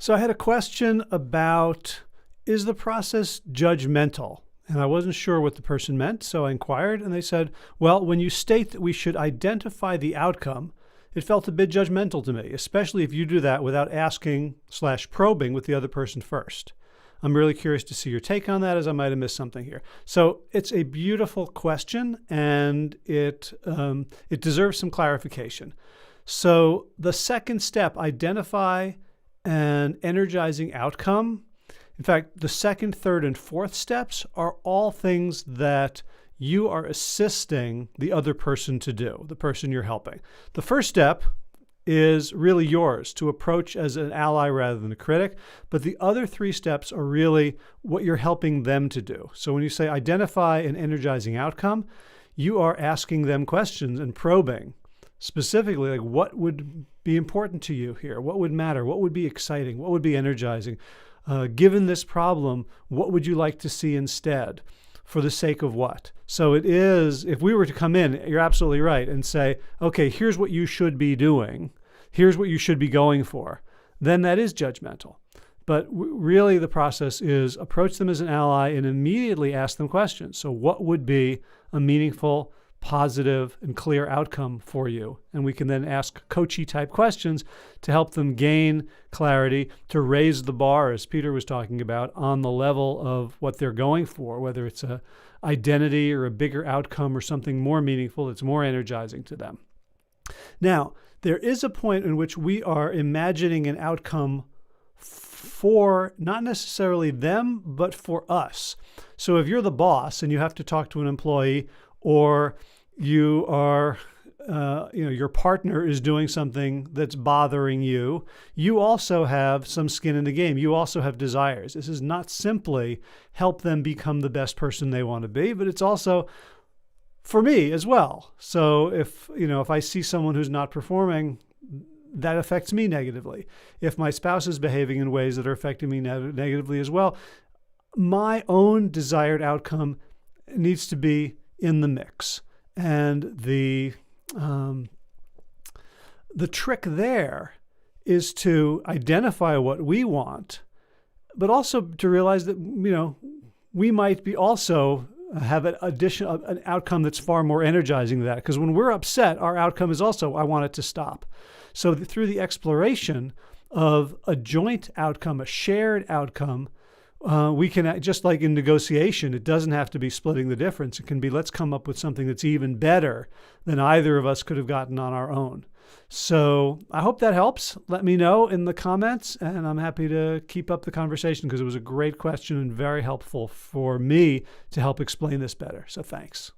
So I had a question about, is the process judgmental? And I wasn't sure what the person meant, so I inquired, and they said, well, when you state that we should identify the outcome, it felt a bit judgmental to me, especially if you do that without asking/probing with the other person first. I'm really curious to see your take on that, as I might have missed something here. So it's a beautiful question, and it deserves some clarification. So the second step, identify an energizing outcome. In fact, the second, third, and fourth steps are all things that you are assisting the other person to do, the person you're helping. The first step is really yours to approach as an ally rather than a critic, but the other three steps are really what you're helping them to do. So when you say identify an energizing outcome, you are asking them questions and probing. Specifically, like, what would be important to you here? What would matter? What would be exciting? What would be energizing? Given this problem, what would you like to see instead? For the sake of what? So it is, if we were to come in, you're absolutely right, and say, okay, here's what you should be doing. Here's what you should be going for. Then that is judgmental. But really the process is approach them as an ally and immediately ask them questions. So what would be a meaningful, positive, and clear outcome for you? And we can then ask coachy type questions to help them gain clarity, to raise the bar, as Peter was talking about, on the level of what they're going for, whether it's a identity or a bigger outcome or something more meaningful that's more energizing to them. Now, there is a point in which we are imagining an outcome for not necessarily them, but for us. So if you're the boss and you have to talk to an employee, or you are, your partner is doing something that's bothering you, you also have some skin in the game. You also have desires. This is not simply help them become the best person they want to be, but it's also for me as well. So if I see someone who's not performing, that affects me negatively. If my spouse is behaving in ways that are affecting me negatively as well, my own desired outcome needs to be in the mix. And the trick there is to identify what we want, but also to realize that, we might be also have an outcome that's far more energizing than that. Because when we're upset, our outcome is also, I want it to stop. So through the exploration of a joint outcome, a shared outcome, we can, just like in negotiation, it doesn't have to be splitting the difference. It can be, let's come up with something that's even better than either of us could have gotten on our own. So I hope that helps. Let me know in the comments, and I'm happy to keep up the conversation because it was a great question and very helpful for me to help explain this better. So thanks.